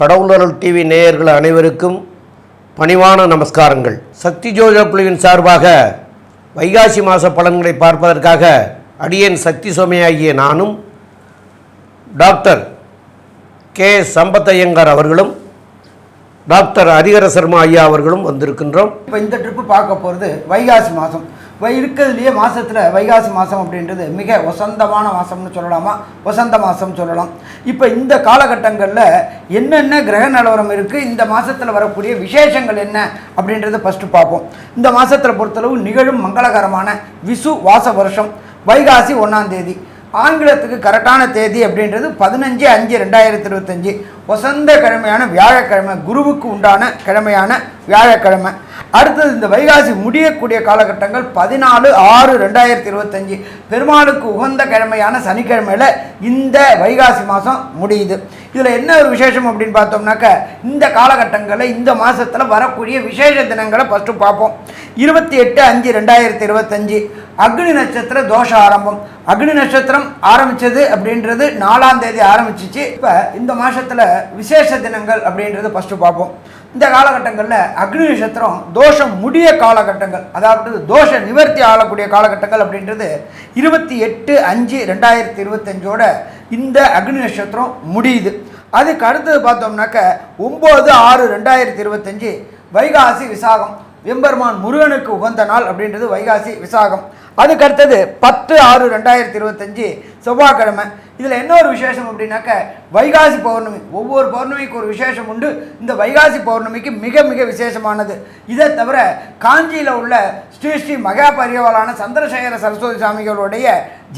கடவுளருள் TV நேயர்கள் அனைவருக்கும் பணிவான நமஸ்காரங்கள். சக்தி ஜோதிட குழுவின் சார்பாக வைகாசி மாத பலன்களை பார்ப்பதற்காக அடியேன் சக்தி சோமையாகிய நானும் டாக்டர் கே சம்பத்தையங்கார் அவர்களும் டாக்டர் ஹரிஹர சர்மா ஐயா அவர்களும் வந்திருக்கின்றோம். இப்போ இந்த ட்ரிப்பு பார்க்க போகிறது வைகாசி மாதம். இருக்கிறதுலையே மாதத்தில் வைகாசி மாதம் அப்படின்றது மிக வசந்தமான மாதம்னு சொல்லலாமா, வசந்த மாதம் சொல்லலாம். இப்போ இந்த காலகட்டங்களில் என்னென்ன கிரக நிலவரம் இருக்குது, இந்த மாதத்தில் வரக்கூடிய விசேஷங்கள் என்ன அப்படின்றத ஃபஸ்ட்டு பார்ப்போம். இந்த மாதத்தில் பொறுத்தளவு நிகழும் மங்களகரமான விசு வாச வருஷம் வைகாசி 1ஆம் தேதி. ஆங்கிலத்துக்கு கரெக்டான தேதி அப்படின்றது 15/5/2025 வசந்த கிழமையான வியாழக்கிழமை, குருவுக்கு உண்டான கிழமையான வியாழக்கிழமை. அடுத்தது இந்த வைகாசி முடியக்கூடிய காலகட்டங்கள் 14/6/2025 பெருமாளுக்கு உகந்த கிழமையான சனிக்கிழமையில் இந்த வைகாசி மாதம் முடியுது. இதில் என்ன ஒரு விசேஷம் அப்படின்னு பார்த்தோம்னாக்க, இந்த காலகட்டங்களில் இந்த மாதத்தில் வரக்கூடிய விசேஷ தினங்களை ஃபஸ்ட்டு பார்ப்போம். 28/5/2025 அக்னி நட்சத்திர தோஷ ஆரம்பம். அக்னி நட்சத்திரம் ஆரம்பித்தது அப்படின்றது 4ஆம் தேதி ஆரம்பிச்சிச்சு. இப்போ இந்த மாதத்தில் விசேஷ தினங்கள் அப்படின்றது ஃபஸ்ட்டு பார்ப்போம். இந்த காலகட்டங்களில் அக்னி நட்சத்திரம் தோஷம் முடிய காலகட்டங்கள், அதாவது தோஷ நிவர்த்தி ஆகக்கூடிய காலகட்டங்கள் அப்படின்றது 28/5/2025 இந்த அக்னி நட்சத்திரம் முடியுது. அதுக்கு அடுத்தது பார்த்தோம்னாக்க 9/6/2025 வைகாசி விசாகம். எம்பெருமான் முருகனுக்கு உகந்த நாள் அப்படின்றது வைகாசி விசாகம். அதுக்கு அடுத்தது 10/6/2025 செவ்வாய்க்கிழமை. இதில் என்ன ஒரு விசேஷம் அப்படின்னாக்க, வைகாசி பௌர்ணமி. ஒவ்வொரு பௌர்ணமிக்கு ஒரு விசேஷம் உண்டு. இந்த வைகாசி பௌர்ணமிக்கு மிக மிக விசேஷமானது. இதை தவிர காஞ்சியில் உள்ள ஸ்ரீ ஸ்ரீ மகா பரிவாளான சந்திரசேகர சரஸ்வதி சுவாமிகளுடைய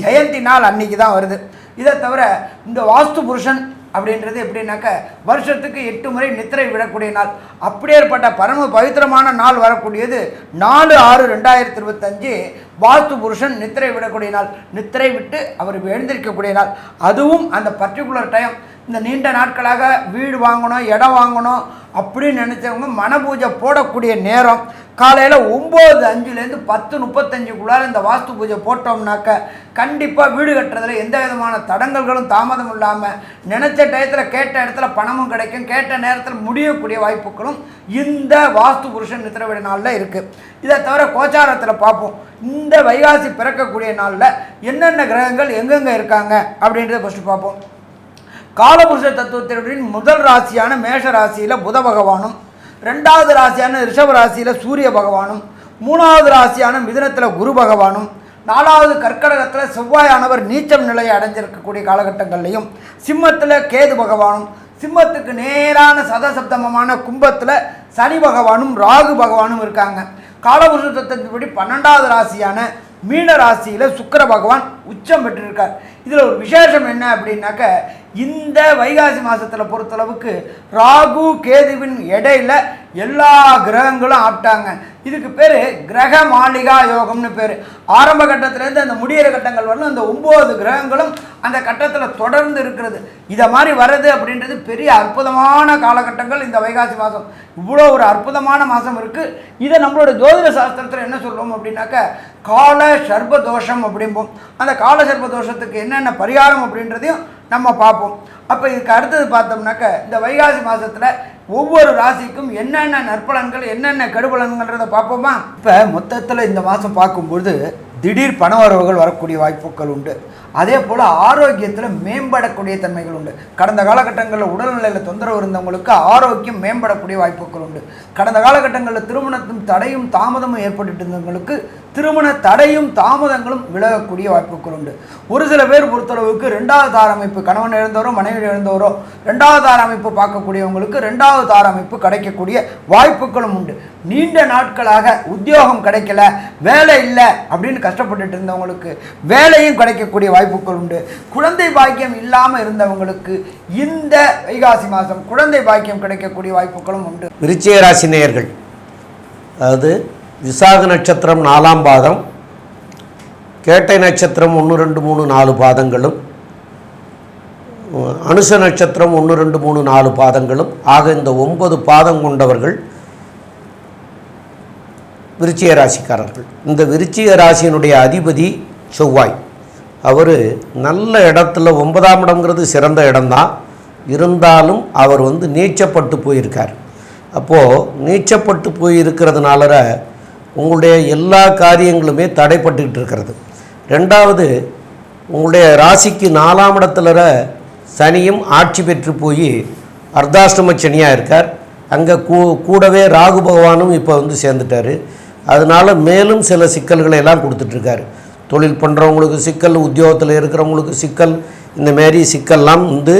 ஜெயந்தி நாள் அன்னைக்கு தான் வருது. இதை தவிர இந்த வாஸ்து புருஷன் அப்படின்றது எப்படின்னாக்க, வருஷத்துக்கு 8 முறை நித்திரை விடக்கூடிய நாள். அப்படியேற்பட்ட பரம பவித்திரமான நாள் வரக்கூடியது 4/6/2025 வாஸ்து புருஷன் நித்திரை விடக்கூடிய நாள். நித்திரை விட்டு அவர் எழுந்திருக்கக்கூடிய நாள். அதுவும் அந்த பர்டிகுலர் டைம். இந்த நீண்ட நாட்களாக வீடு வாங்கணும், இடம் வாங்கணும் அப்படின்னு நினச்சவங்க மனபூஜை போடக்கூடிய நேரம் காலையில் 9:05 10:35 இந்த வாஸ்து பூஜை போட்டோம்னாக்க கண்டிப்பாக வீடு கட்டுறதுல எந்த விதமான தடங்கல்களும் தாமதம் இல்லாமல் நினச்ச டயத்தில் கேட்ட இடத்துல பணமும் கிடைக்கும், கேட்ட நேரத்தில் முடியக்கூடிய வாய்ப்புகளும் இந்த வாஸ்து புருஷன் நித்திரவிட நாளில் இருக்குது. இதை தவிர கோச்சாரத்தில் பார்ப்போம். இந்த வைகாசி பிறக்கக்கூடிய நாளில் என்னென்ன கிரகங்கள் எங்கெங்கே இருக்காங்க அப்படின்றத ஃபஸ்ட்டு பார்ப்போம். காலபுருஷ தத்துவத்தின் முதல் ராசியான மேஷ ராசியில் புத பகவானும், 2வது ராசியான ரிஷப ராசியில் சூரிய பகவானும், 3வது ராசியான மிதுனத்தில் குரு பகவானும், 4வது கர்க்கடகத்தில் செவ்வாயானவர் நீச்சம் நிலையை அடைஞ்சிருக்கக்கூடிய காலகட்டங்கள்லையும், சிம்மத்தில் கேது பகவானும், சிம்மத்துக்கு நேரான சதசப்தமமான கும்பத்தில் சனி பகவானும் ராகு பகவானும் இருக்காங்க. காலபுருஷ தத்துவத்தின்படி 12வது ராசியான மீன ராசியில் சுக்கிர பகவான் உச்சம் பெற்றிருக்கார். இதில் ஒரு விசேஷம் என்ன அப்படின்னாக்க, இந்த வைகாசி மாதத்தில் பொறுத்தளவுக்கு ராகு கேதுவின் இடையில எல்லா கிரகங்களும் ஆப்டாங்க. இதுக்கு பேர் கிரக மாளிகா யோகம்னு பேர். ஆரம்ப கட்டத்திலேருந்து அந்த முடிகிற கட்டங்கள் வரலும் அந்த 9 கிரகங்களும் அந்த கட்டத்தில் தொடர்ந்து இருக்கிறது. இதை மாதிரி வர்றது அப்படின்றது பெரிய அற்புதமான காலகட்டங்கள். இந்த வைகாசி மாதம் இவ்வளோ ஒரு அற்புதமான மாதம் இருக்குது. இதை நம்மளோட ஜோதிட சாஸ்திரத்தில் என்ன சொல்லுவோம் அப்படின்னாக்க, கால சர்ப தோஷம் அப்படிம்போம். அந்த கால சர்ப தோஷத்துக்கு என்னென்ன பரிகாரம் அப்படின்றதையும் நம்ம பார்ப்போம். அப்போ இதுக்கு அடுத்தது பார்த்தோம்னாக்க, இந்த வைகாசி மாதத்தில் ஒவ்வொரு ராசிக்கும் என்னென்ன நற்பலன்கள் என்னென்ன கெடுபலன்கள்ன்றதை பார்ப்போமா. இப்போ மொத்தத்தில் இந்த மாதம் பார்க்கும்பொழுது திடீர் பண வரவுகள் வரக்கூடிய வாய்ப்புகள் உண்டு. அதே போல் ஆரோக்கியத்தில் மேம்படக்கூடிய தன்மைகள் உண்டு. கடந்த காலகட்டங்களில் உடல்நிலையில் தொந்தரவு இருந்தவங்களுக்கு ஆரோக்கியம் மேம்படக்கூடிய வாய்ப்புகள் உண்டு. கடந்த காலகட்டங்களில் திருமணத்தின் தடையும் தாமதமும் ஏற்பட்டு இருந்தவங்களுக்கு திருமண தடையும் தாமதங்களும் விலகக்கூடிய வாய்ப்புகள் உண்டு. ஒரு சில பேர் பொறுத்தளவுக்கு 2வது தார அமைப்பு, கணவன் இழந்தவரோ மனைவி இழந்தவரோ 2வது தார அமைப்பு பார்க்கக்கூடியவங்களுக்கு 2வது தார அமைப்பு கிடைக்கக்கூடிய வாய்ப்புகளும் உண்டு. நீண்ட நாட்களாக உத்தியோகம் கிடைக்கல, வேலை இல்லை அப்படின்னு கஷ்டப்பட்டுட்டு இருந்தவங்களுக்கு வேலையும் கிடைக்கக்கூடிய வாய்ப்புகள் உண்டு. குழந்தை பாக்கியம் இல்லாமல் இருந்தவங்களுக்கு இந்த வைகாசி மாதம் குழந்தை பாக்கியம் கிடைக்கக்கூடிய வாய்ப்புகளும் உண்டு. விருச்சிக ராசி நேயர்கள், அதாவது விசாக நட்சத்திரம் 4ஆம் பாதம், கேட்டை நட்சத்திரம் 1, 2, 3, 4 பாதங்களும், அனுச நட்சத்திரம் 1, 2, 3, 4 பாதங்களும் ஆக இந்த 9 பாதம் கொண்டவர்கள் விருச்சிக ராசிக்காரர்கள். இந்த விருச்சிக ராசியினுடைய அதிபதி செவ்வாய். அவர் நல்ல இடத்துல 9ஆம் இடம்ங்கிறது சிறந்த இடம்தான். இருந்தாலும் அவர் வந்து நீச்சப்பட்டு போயிருக்கார். அப்போது நீச்சப்பட்டு போயிருக்கிறதுனால உங்களுடைய எல்லா காரியங்களுமே தடைப்பட்டுக்கிட்டு இருக்கிறது. ரெண்டாவது, உங்களுடைய ராசிக்கு 4ஆம் இடத்துல சனியும் ஆட்சி பெற்று போய் அர்த்தாஷ்டம சனியாக இருக்கார். அங்கே கூடவே ராகு பகவானும் இப்போ வந்து சேர்ந்துட்டார். அதனால் மேலும் சில சிக்கல்களை எல்லாம் கொடுத்துட்ருக்காரு. தொழில் பண்ணுறவங்களுக்கு சிக்கல், உத்தியோகத்தில் இருக்கிறவங்களுக்கு சிக்கல், இந்தமாரி சிக்கல்லாம் வந்து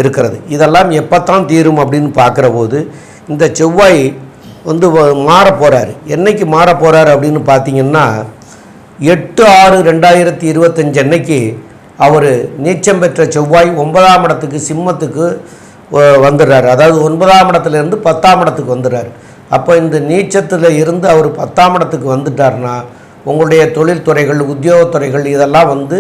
இருக்கிறது. இதெல்லாம் எப்போத்தான் தீரும் அப்படின்னு பார்க்குற போது இந்த செவ்வாய் வந்து மாற போகிறாரு. என்றைக்கு மாற போகிறாரு அப்படின்னு பார்த்தீங்கன்னா 8/6/2025 அன்னைக்கு அவர் நீச்சம் பெற்ற செவ்வாய் 9ஆம் இடத்துக்கு சிம்மத்துக்கு வந்துடுறாரு. அதாவது 9ஆம் இடத்துலேருந்து 10ஆம் இடத்துக்கு வந்துடுறாரு. அப்போ இந்த நீச்சத்தில் இருந்து அவர் 10ஆம் இடத்துக்கு வந்துட்டார்னா உங்களுடைய தொழில்துறைகள், உத்தியோகத்துறைகள் இதெல்லாம் வந்து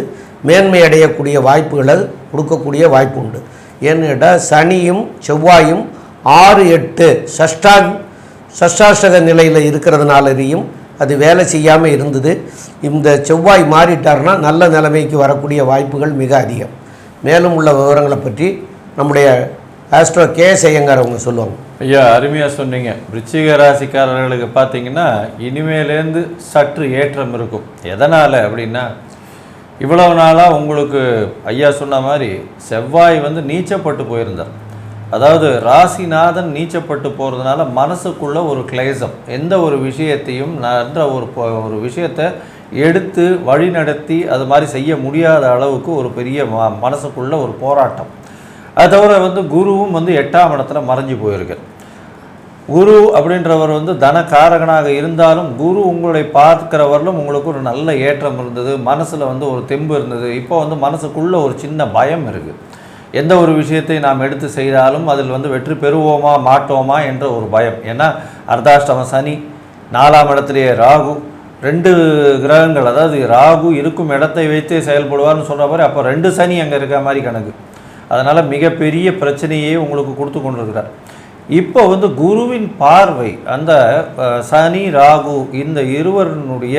மேன்மை அடையக்கூடிய வாய்ப்புகளை கொடுக்கக்கூடிய வாய்ப்பு உண்டு. ஏன்னு கேட்டால் சனியும் செவ்வாயும் 6-8 சஷ்டாஷ்டக நிலையில் இருக்கிறதுனாலையும் அது வேலை செய்யாமல் இருந்தது. இந்த செவ்வாய் மாறிட்டார்னா நல்ல நிலைமைக்கு வரக்கூடிய வாய்ப்புகள் மிக அதிகம். மேலும் உள்ள விவரங்களை பற்றி நம்முடைய ஆஸ்ட்ரோ கேஎஸ் ஐயங்கார் அவங்க சொல்லுவாங்க. ஐயா, அருமையாக சொன்னீங்க. விருச்சிக ராசிக்காரர்களுக்கு பார்த்தீங்கன்னா இனிமேலேருந்து சற்று ஏற்றம் இருக்கும். எதனால் அப்படின்னா, இவ்வளவு நாளாக உங்களுக்கு ஐயா சொன்ன மாதிரி செவ்வாய் வந்து நீச்சப்பட்டு போயிருந்தார். அதாவது ராசிநாதன் நீச்சப்பட்டு போகிறதுனால மனசுக்குள்ளே ஒரு கிளேசம், எந்த ஒரு விஷயத்தையும் நன்ற ஒரு விஷயத்தை எடுத்து வழி நடத்தி அது மாதிரி செய்ய முடியாத அளவுக்கு ஒரு பெரிய மனசுக்குள்ள ஒரு போராட்டம். அது தவிர வந்து குருவும் வந்து 8ஆம் இடத்துல மறைஞ்சு போயிருக்கு. குரு அப்படின்றவர் வந்து தனக்காரகனாக இருந்தாலும் குரு உங்களை பார்க்கிறவர்களும் உங்களுக்கு ஒரு நல்ல ஏற்றம் இருந்தது, மனசில் வந்து ஒரு தெம்பு இருந்தது. இப்போ வந்து மனசுக்குள்ளே ஒரு சின்ன பயம் இருக்குது. எந்த ஒரு விஷயத்தை நாம் எடுத்து செய்தாலும் அதில் வந்து வெற்றி பெறுவோமா மாட்டோமா என்ற ஒரு பயம். ஏன்னா அர்த்தாஷ்டம சனி, 4ஆம் இடத்துலேயே ராகு, 2 கிரகங்கள், அதாவது ராகு இருக்கும் இடத்தை வைத்தே செயல்படுவார்னு சொல்கிற மாதிரி அப்போ 2 சனி அங்கே இருக்க மாதிரி கணக்கு. அதனால் மிகப்பெரிய பிரச்சனையே உங்களுக்கு கொடுத்து கொண்டிருக்கிறார். இப்போ வந்து குருவின் பார்வை அந்த சனி ராகு இந்த இருவருடைய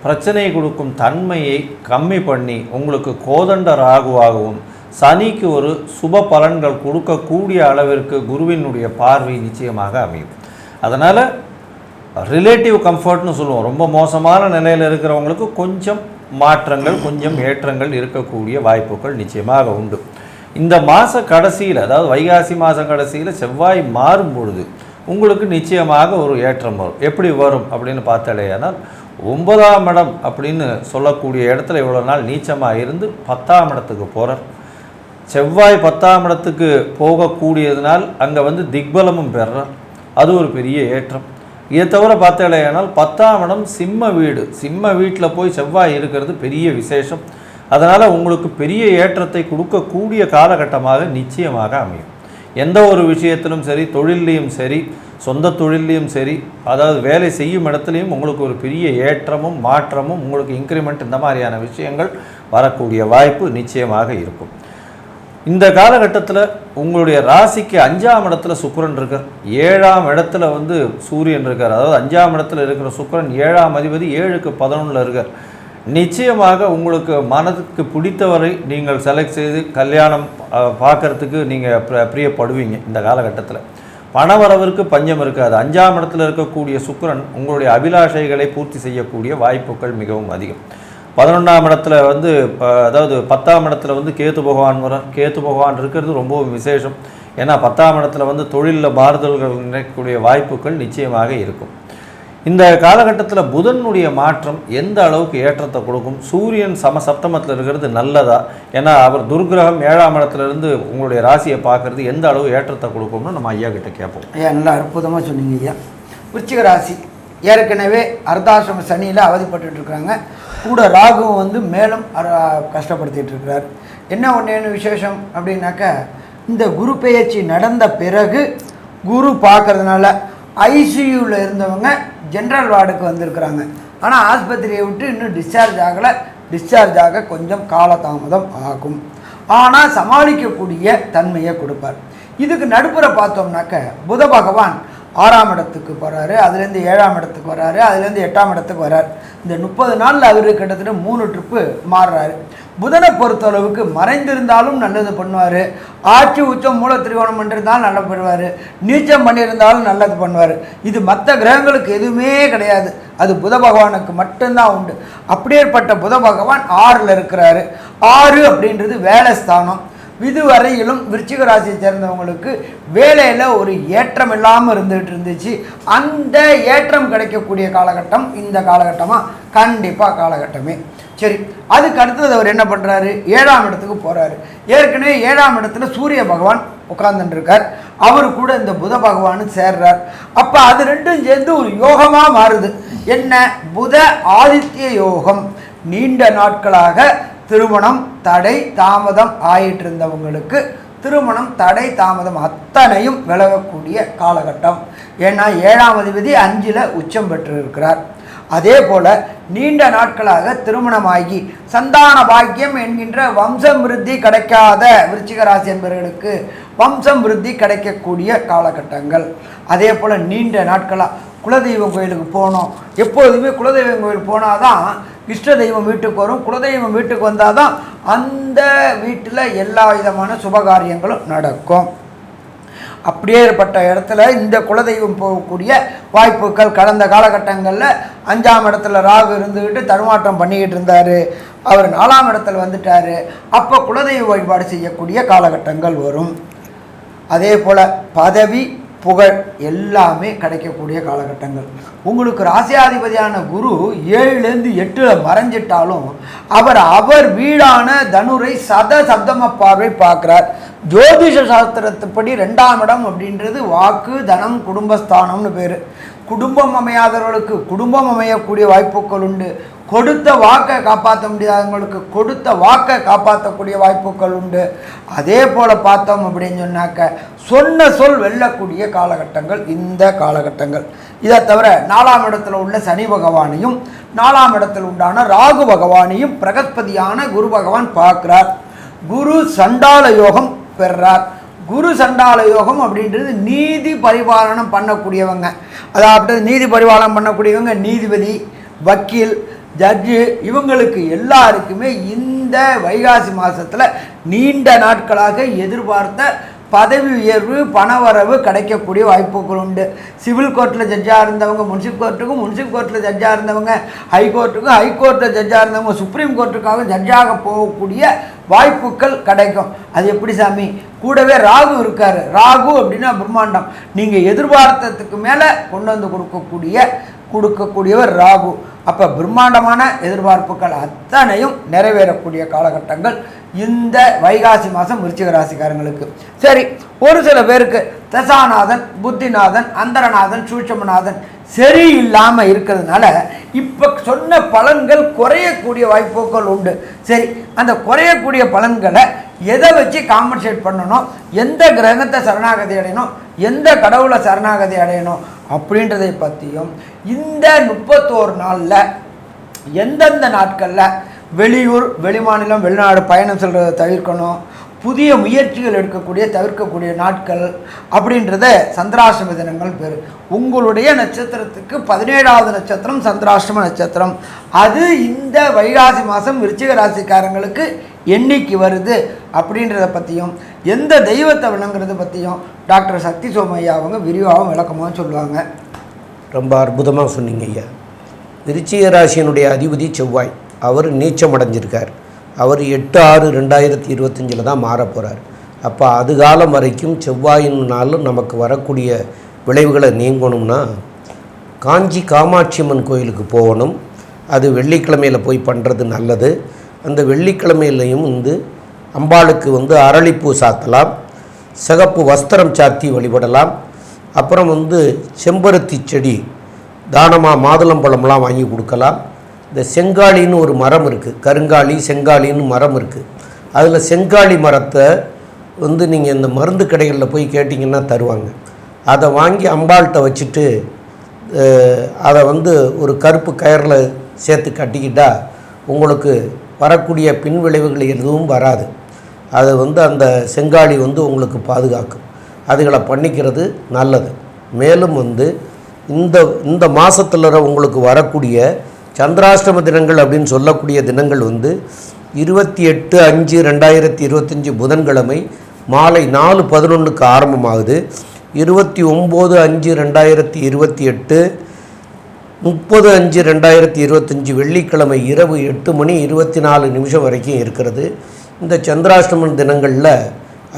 பிரச்சனை கொடுக்கும் தன்மையை கம்மி பண்ணி உங்களுக்கு கோதண்ட ராகுவாகவும் சனிக்கு ஒரு சுப பலன்கள் கொடுக்கக்கூடிய அளவிற்கு குருவினுடைய பார்வை நிச்சயமாக அமையும். அதனால் ரிலேட்டிவ் கம்ஃபர்ட்னு சொல்லுவோம். ரொம்ப மோசமான நிலையில் இருக்கிறவங்களுக்கு கொஞ்சம் மாற்றங்கள், கொஞ்சம் ஏற்றங்கள் இருக்கக்கூடிய வாய்ப்புகள் நிச்சயமாக உண்டு. இந்த மாத கடைசியில், அதாவது வைகாசி மாத கடைசியில் செவ்வாய் மாறும் பொழுது உங்களுக்கு நிச்சயமாக ஒரு ஏற்றம் வரும். எப்படி வரும் அப்படின்னு பார்த்தாலேயானால் 9ஆம் இடம் அப்படின்னு சொல்லக்கூடிய இடத்துல இவ்வளோ நாள் நீச்சமாக இருந்து 10ஆம் இடத்துக்கு போகிறார். செவ்வாய் 10ஆம் இடத்துக்கு போகக்கூடியதுனால் அங்கே வந்து திக்பலமும் பெறார். அது ஒரு பெரிய ஏற்றம். இதை தவிர பார்த்தாலேயானால் 10ஆம் இடம் சிம்ம வீடு, சிம்ம வீட்டில் போய் செவ்வாய் இருக்கிறது பெரிய விசேஷம். அதனால் உங்களுக்கு பெரிய ஏற்றத்தை கொடுக்கக்கூடிய காலகட்டமாக நிச்சயமாக அமையும். எந்த ஒரு விஷயத்திலும் சரி, தொழிலையும் சரி, சொந்த தொழிலையும் சரி, அதாவது வேலை செய்யும் இடத்துலையும் உங்களுக்கு ஒரு பெரிய ஏற்றமும் மாற்றமும், உங்களுக்கு இன்க்ரிமெண்ட், இந்த மாதிரியான விஷயங்கள் வரக்கூடிய வாய்ப்பு நிச்சயமாக இருக்கும். இந்த காலகட்டத்தில் உங்களுடைய ராசிக்கு 5ஆம் இடத்துல சுக்கிரன் இருக்கார், 7ஆம் இடத்துல வந்து சூரியன் இருக்கார். அதாவது 5ஆம் இடத்துல இருக்கிற சுக்கிரன் 7ஆம் அதிபதி 7க்கு 11ல் இருக்கார். நிச்சயமாக உங்களுக்கு மனதுக்கு பிடித்தவரை நீங்கள் செலக்ட் செய்து கல்யாணம் பார்க்குறதுக்கு நீங்கள் பிரியப்படுவீங்க. இந்த காலகட்டத்தில் பணவரவிற்கு பஞ்சம் இருக்காது. 5ஆம் இடத்துல இருக்கக்கூடிய சுக்கிரன் உங்களுடைய அபிலாஷைகளை பூர்த்தி செய்யக்கூடிய வாய்ப்புகள் மிகவும் அதிகம். 11ஆம் இடத்துல வந்து, அதாவது 10ஆம் இடத்துல வந்து கேத்து பகவான் வர, கேத்து பகவான் இருக்கிறது ரொம்பவும் விசேஷம். ஏன்னா 10ஆம் இடத்துல வந்து தொழிலில் மாறுதல்கள் நினைக்கக்கூடிய வாய்ப்புகள் நிச்சயமாக இருக்கும். இந்த காலகட்டத்தில் புதனுடைய மாற்றம் எந்த அளவுக்கு ஏற்றத்தை கொடுக்கும்? சூரியன் சப்தமத்தில் இருக்கிறது நல்லதா? ஏன்னா அவர் துர்கிரகம் 7ஆம் இடத்துலேருந்து உங்களுடைய ராசியை பார்க்குறது எந்த அளவு ஏற்றத்தை கொடுக்கும்னு நம்ம ஐயா கிட்ட கேட்போம். ஐயா, நல்லா அற்புதமாக சொன்னீங்க ஐயா. விருச்சிக ராசி ஏற்கனவே அர்த்தாசிரம சனியில் அவதிப்பட்டு இருக்கிறாங்க. கூட ராகுவும் வந்து மேலும் கஷ்டப்படுத்திட்டு இருக்கிறார். என்ன ஒன்று விசேஷம் அப்படின்னாக்கா, இந்த குரு பெயர்ச்சி நடந்த பிறகு குரு பார்க்கறதுனால ஐசியூவில் இருந்தவங்க ஜென்ரல் வார்டுக்கு வந்திருக்கிறாங்க. ஆனால் ஆஸ்பத்திரியை விட்டு இன்னும் டிஸ்சார்ஜ் ஆகலை. டிஸ்சார்ஜ் ஆக கொஞ்சம் காலதாமதம் ஆகும். ஆனால் சமாளிக்கக்கூடிய தன்மையை கொடுப்பார். இதுக்கு நடுப்புற பார்த்தோம்னாக்க புத பகவான் 6ஆம் இடத்துக்கு போகிறாரு, அதுலேருந்து 7ஆம் இடத்துக்கு வர்றாரு, அதுலேருந்து 8ஆம் இடத்துக்கு வர்றார். இந்த 30 நாளில் அவர் கிட்டத்தட்ட 3 ட்ரிப்பு மாறுறாரு. புதனை பொறுத்தளவுக்கு மறைந்திருந்தாலும் நல்லது பண்ணுவார், ஆட்சி உச்சம் மூல திரிகோணம் பண்ணியிருந்தாலும் நல்லது பண்ணுவார், நீச்சம் பண்ணியிருந்தாலும் நல்லது பண்ணுவார். இது மற்ற கிரகங்களுக்கு எதுவுமே கிடையாது, அது புத பகவானுக்கு மட்டும்தான் உண்டு. அப்படியேற்பட்ட புத பகவான் 6ல் இருக்கிறாரு. 6 அப்படின்றது வேலை ஸ்தானம். இதுவரையிலும் விருச்சிக ராசியை சேர்ந்தவங்களுக்கு வேலையில் ஒரு ஏற்றம் இல்லாமல் இருந்துகிட்டு இருந்துச்சு. அந்த ஏற்றம் கிடைக்கக்கூடிய காலகட்டம் இந்த காலகட்டமாக கண்டிப்பாக காலகட்டமே. சரி, அதுக்கு அடுத்தது அவர் என்ன பண்ணுறாரு, 7ஆம் இடத்துக்கு போகிறாரு. ஏற்கனவே 7ஆம் இடத்துல சூரிய பகவான் உட்கார்ந்துட்டுருக்கார், அவர் கூட இந்த புத பகவானும் சேர்றார். அப்போ அது ரெண்டும் சேர்ந்து ஒரு யோகமாக மாறுது. என்ன, புத ஆதித்ய யோகம். நீண்ட நாட்களாக திருமணம் தடை தாமதம் ஆயிட்டு இருந்தவங்களுக்கு திருமணம் தடை தாமதம் அத்தனையும் விலகக்கூடிய காலகட்டம். ஏன்னா 7ஆம் அதிபதி 5ல் உச்சம் பெற்று இருக்கிறார். அதே போல் நீண்ட நாட்களாக திருமணமாகி சந்தான பாக்கியம் என்கின்ற வம்சம் விருத்தி கிடைக்காத விருச்சிக ராசி என்பவர்களுக்கு வம்சம் விருத்தி கிடைக்கக்கூடிய காலகட்டங்கள். அதே போல் நீண்ட நாட்களாக குலதெய்வம் கோயிலுக்கு போனோம். எப்பொழுதுமே குலதெய்வம் கோயில் போனால் தான் இஷ்ட தெய்வம் வீட்டுக்கு வரும். குலதெய்வம் வீட்டுக்கு வந்தால் தான் அந்த வீட்டில் எல்லா விதமான சுபகாரியங்களும் நடக்கும். அப்படியே ஏற்பட்ட இடத்துல இந்த குலதெய்வம் போகக்கூடிய வாய்ப்புகள் கடந்த காலகட்டங்களில் 5ஆம் இடத்துல ராகு இருந்துக்கிட்டு தடுமாற்றம் பண்ணிக்கிட்டு இருந்தார், அவர் 4ஆம் இடத்துல வந்துட்டார். அப்போ குலதெய்வ வழிபாடு செய்யக்கூடிய காலகட்டங்கள் வரும். அதே போல் பதவி புகழ் எல்லாமே கிடைக்கக்கூடிய காலகட்டங்கள். உங்களுக்கு ராசியாதிபதியான குரு 7லேருந்து 8ல் மறைஞ்சிட்டாலும் அவர் வீடான தனுரை சப்தம பார்வை பார்க்குறார். ஜோதிஷ சாஸ்திரத்துப்படி 2ஆம் இடம் அப்படின்றது வாக்கு தனம் குடும்பஸ்தானம்னு பேர். குடும்பம் அமையாதவர்களுக்கு குடும்பம் அமையக்கூடிய வாய்ப்புகள் உண்டு. கொடுத்த வாக்கை காப்பாற்ற முடியாதவங்களுக்கு கொடுத்த வாக்கை காப்பாற்றக்கூடிய வாய்ப்புகள் உண்டு. அதே போல் பார்த்தோம் அப்படின்னு சொன்னாக்க சொன்ன சொல் வெல்லக்கூடிய காலகட்டங்கள் இந்த காலகட்டங்கள். இதை தவிர 4ஆம் இடத்துல உள்ள சனி பகவானையும் 4ஆம் இடத்தில் உண்டான ராகு பகவானையும் பிரகஸ்பதியான குரு பகவான் பார்க்கிறார். குரு சண்டால யோகம் பெறார். குரு சண்டால யோகம் அப்படின்றது நீதி பரிபாலனம் பண்ணக்கூடியவங்க, அதாவது நீதி பரிபாலனம் பண்ணக்கூடியவங்க நீதிபதி, வக்கீல், ஜட்ஜு, இவங்களுக்கு எல்லாருக்குமே இந்த வைகாசி மாதத்தில் நீண்ட நாட்களாக எதிர்பார்த்த பதவி உயர்வு பணவரவு கிடைக்கக்கூடிய வாய்ப்புகள் உண்டு. சிவில் கோர்ட்டில் ஜட்ஜாக இருந்தவங்க முன்சிப் கோர்ட்டுக்கும், முன்சிப் கோர்ட்டில் ஜட்ஜாக இருந்தவங்க ஹைகோர்ட்டுக்கும், ஹைகோர்ட்டில் ஜட்ஜாக இருந்தவங்க சுப்ரீம் கோர்ட்டுக்காக ஜட்ஜாக போகக்கூடிய வாய்ப்புகள் கிடைக்கும். அது எப்படி சாமி, கூடவே ராகு இருக்கார். ராகு அப்படின்னா பிரம்மாண்டம், நீங்கள் எதிர்பார்த்ததுக்கு மேலே கொண்டு வந்து கொடுக்கக்கூடியவர் ராகு. அப்போ பிரம்மாண்டமான எதிர்பார்ப்புகள் அத்தனையும் நிறைவேறக்கூடிய காலகட்டங்கள் இந்த வைகாசி மாதம் விருச்சிக ராசிக்காரங்களுக்கு. சரி, ஒரு சில பேருக்கு தசாநாதன், புத்திநாதன், அந்தரநாதன், சூட்சமநாதன் சரியில்லாமல் இருக்கிறதுனால இப்போ சொன்ன பலன்கள் குறையக்கூடிய வாய்ப்புகள் உண்டு. சரி, அந்த குறையக்கூடிய பலன்களை எதை வச்சு காம்பன்சேட் பண்ணணும், எந்த கிரகத்தை சரணாகதி அடையணும், எந்த கடவுளை சரணாகதி அடையணும் அப்படின்றதை பற்றியும் இந்த 31 நாளில் எந்தெந்த நாட்களில் வெளியூர், வெளிமாநிலம், வெளிநாடு பயணம் செல்றதை தவிர்க்கணும், புதிய முயற்சிகள் தவிர்க்கக்கூடிய நாட்கள் அப்படின்றத சந்திராஷ்டம தினங்கள் பேர். உங்களுடைய நட்சத்திரத்துக்கு 17வது நட்சத்திரம் சந்திராஷ்டம நட்சத்திரம். அது இந்த வைகாசி மாதம் விருச்சிக ராசிக்காரங்களுக்கு என்னைக்கு வருது அப்படின்றத பற்றியும் எந்த தெய்வத்தை விளங்குறத பற்றியும் டாக்டர் சக்தி சோமையா அவங்க விரிவாகவும் விளக்கமாகவும் சொல்லுவாங்க. ரொம்ப அற்புதமாக சொன்னீங்க ஐயா. விருச்சிக ராசியினுடைய அதிபதி செவ்வாய், அவர் நீச்சம் அடைஞ்சிருக்கார். அவர் 8/6/2025 தான் மாற போகிறார். அப்போ அது காலம் வரைக்கும் செவ்வாயினாலும் நமக்கு வரக்கூடிய விளைவுகளை நீங்கணும்னா காஞ்சி காமாட்சி அம்மன் கோயிலுக்கு போகணும். அது வெள்ளிக்கிழமையில் போய் பண்ணுறது நல்லது. அந்த வெள்ளிக்கிழமையிலையும் அம்பாளுக்கு அரளிப்பூ சாத்தலாம், சிகப்பு வஸ்திரம் சாத்தி வழிபடலாம். அப்புறம் செம்பருத்தி செடி தானமாக மாதுளம்பழம்லாம் வாங்கி கொடுக்கலாம். இந்த செங்காலின்னு ஒரு மரம் இருக்குது, கருங்காலி செங்காலின்னு மரம் இருக்குது. அதில் செங்காலி மரத்தை நீங்கள் இந்த மருந்து கடைகளில் போய் கேட்டிங்கன்னா தருவாங்க. அதை வாங்கி அம்பாள்கிட்ட வச்சுட்டு அதை ஒரு கருப்பு கயரில் சேர்த்து கட்டிக்கிட்டால் உங்களுக்கு வரக்கூடிய பின்விளைவுகள் எதுவும் வராது. அது அந்த செங்காலி உங்களுக்கு பாதுகாக்கும். அதுகளை பண்ணிக்கிறது நல்லது. மேலும் இந்த மாதத்தில் உங்களுக்கு வரக்கூடிய சந்திராஷ்டம தினங்கள் அப்படின்னு சொல்லக்கூடிய தினங்கள் வந்து 28/5/2025 புதன்கிழமை மாலை 4:11 ஆரம்பமாகுது. 29/5/2028 30/5/2025 வெள்ளிக்கிழமை இரவு 8:24 வரைக்கும் இருக்கிறது. இந்த சந்திராஷ்டம தினங்களில்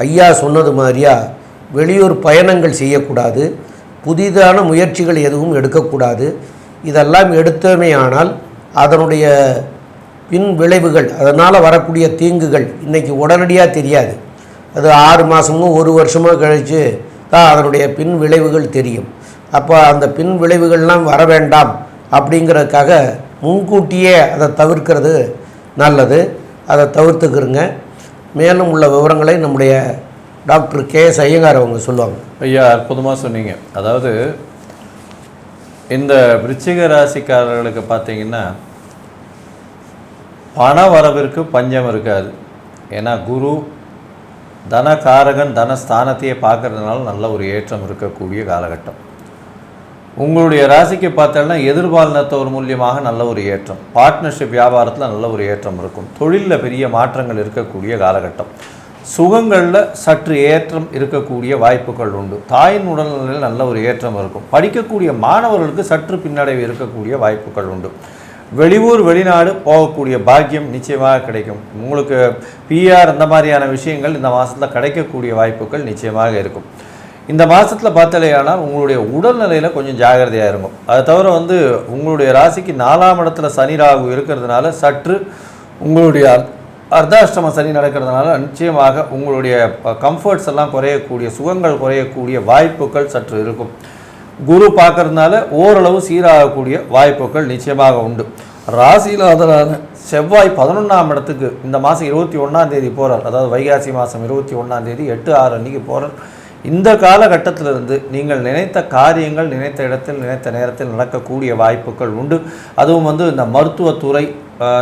ஐயா சொன்னது மாதிரியா வெளியூர் பயணங்கள் செய்யக்கூடாது, புதிதான முயற்சிகள் எதுவும் எடுக்கக்கூடாது. இதெல்லாம் எடுத்தோமே ஆனால் அதனுடைய பின் விளைவுகள், அதனால் வரக்கூடிய தீங்குகள் இன்றைக்கி உடனடியாக தெரியாது. அது 6 மாதமோ 1 வருஷமோ கழித்து தான் அதனுடைய பின் விளைவுகள் தெரியும். அப்போ அந்த பின் விளைவுகள்லாம் வர வேண்டாம் அப்படிங்கிறதுக்காக முன்கூட்டியே அதை தவிர்க்கிறது நல்லது. அதை தவிர்த்துக்கிறங்க. மேலும் உள்ள விவரங்களை நம்முடைய டாக்டர் K.S. ஐயங்கார் அவங்க சொல்லுவாங்க. ஐயா, அற்புதமாக சொன்னீங்க. அதாவது இந்த விருச்சிக ராசிக்காரர்களுக்கு பார்த்தீங்கன்னா பண வரவிற்கு பஞ்சம் இருக்காது. ஏன்னா குரு தனகாரகன் தனஸ்தானத்தையே பார்க்கறதுனால நல்ல ஒரு ஏற்றம் இருக்கக்கூடிய காலகட்டம். உங்களுடைய ராசிக்கு பார்த்தோன்னா எதிர்பாலினத்தவர் மூலியமாக நல்ல ஒரு ஏற்றம், பார்ட்னர்ஷிப் வியாபாரத்தில் நல்ல ஒரு ஏற்றம் இருக்கும், தொழிலில் பெரிய மாற்றங்கள் இருக்கக்கூடிய காலகட்டம், சுகங்களில் சற்று ஏற்றம் இருக்கக்கூடிய வாய்ப்புகள் உண்டு, தாயின் உடல்நிலையில் நல்ல ஒரு ஏற்றம் இருக்கும், படிக்கக்கூடிய மாணவர்களுக்கு சற்று பின்னடைவு இருக்கக்கூடிய வாய்ப்புகள் உண்டு, வெளியூர் வெளிநாடு போகக்கூடிய பாக்கியம் நிச்சயமாக கிடைக்கும். உங்களுக்கு பிஆர் இந்த மாதிரியான விஷயங்கள் இந்த மாதத்தில் கிடைக்கக்கூடிய வாய்ப்புகள் நிச்சயமாக இருக்கும். இந்த மாதத்தில் பார்த்தாலேயானால் உங்களுடைய உடல்நிலையில் கொஞ்சம் ஜாகிரதையாக இருக்கும். அதை தவிர வந்து உங்களுடைய ராசிக்கு 4ஆம் இடத்துல சனி ராகு இருக்கிறதுனால சற்று உங்களுடைய அர்த்தாஷ்டம சனி நடக்கிறதுனால நிச்சயமாக உங்களுடைய கம்ஃபர்ட்ஸ் எல்லாம் குறையக்கூடிய, சுகங்கள் குறையக்கூடிய வாய்ப்புகள் சற்று இருக்கும். குரு பார்க்கறதுனால ஓரளவு சீராகக்கூடிய வாய்ப்புகள் நிச்சயமாக உண்டு. ராசிநாதனான செவ்வாய் 11ஆம் இடத்துக்கு இந்த மாதம் 21ஆம் தேதி போகிறார். அதாவது வைகாசி மாதம் 21ஆம் தேதி 8/6 அன்றைக்கி போகிறார். இந்த காலகட்டத்திலிருந்து நீங்கள் நினைத்த காரியங்கள் நினைத்த இடத்தில் நினைத்த நேரத்தில் நடக்கக்கூடிய வாய்ப்புகள் உண்டு. அதுவும் வந்து இந்த மருத்துவத்துறை,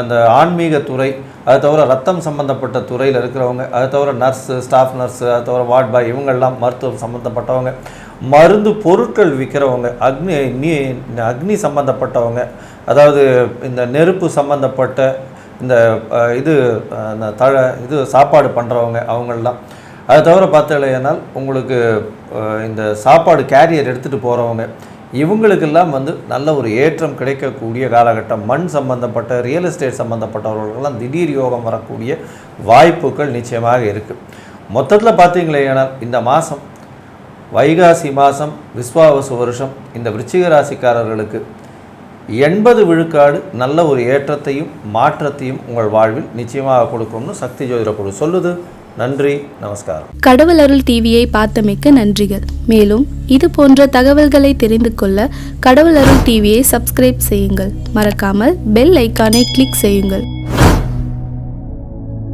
இந்த ஆன்மீகத்துறை, அதை தவிர ரத்தம் சம்மந்தப்பட்ட துறையில் இருக்கிறவங்க, அதை தவிர நர்ஸு, ஸ்டாஃப் நர்ஸு, அதை தவிர வார்ட் பாய், இவங்கெல்லாம் மருத்துவம் சம்மந்தப்பட்டவங்க, மருந்து பொருட்கள் விற்கிறவங்க, அக்னி சம்மந்தப்பட்டவங்க, அதாவது இந்த நெருப்பு சம்மந்தப்பட்ட இந்த இது சாப்பாடு பண்ணுறவங்க அவங்களெலாம். அதை தவிர பார்த்தலையானால் உங்களுக்கு இந்த சாப்பாடு கேரியர் எடுத்துகிட்டு போகிறவங்க, இவங்களுக்கெல்லாம் வந்து நல்ல ஒரு ஏற்றம் கிடைக்கக்கூடிய காலகட்டம். மண் சம்பந்தப்பட்ட ரியல் எஸ்டேட் சம்மந்தப்பட்டவர்களுக்கெல்லாம் திடீர் யோகம் வரக்கூடிய வாய்ப்புகள் நிச்சயமாக இருக்குது. மொத்தத்தில் பார்த்தீங்களேனால் இந்த மாதம் வைகாசி மாதம் விஸ்வாவசு வருஷம் இந்த விருச்சிக ராசிக்காரர்களுக்கு 80 விழுக்காடு நல்ல ஒரு ஏற்றத்தையும் மாற்றத்தையும் உங்கள் வாழ்வில் நிச்சயமாக கொடுக்கும்னு சக்தி ஜோதிட குழு சொல்லுது. நன்றி, நமஸ்காரம். கடவுள் அருள் டிவியை பார்த்தமைக்க நன்றிகள். மேலும் இது போன்ற தகவல்களை தெரிந்து கொள்ள கடவுள் அருள் டிவியை சப்ஸ்கிரைப் செய்யுங்கள். மறக்காமல் பெல் ஐக்கானை கிளிக் செய்யுங்கள்.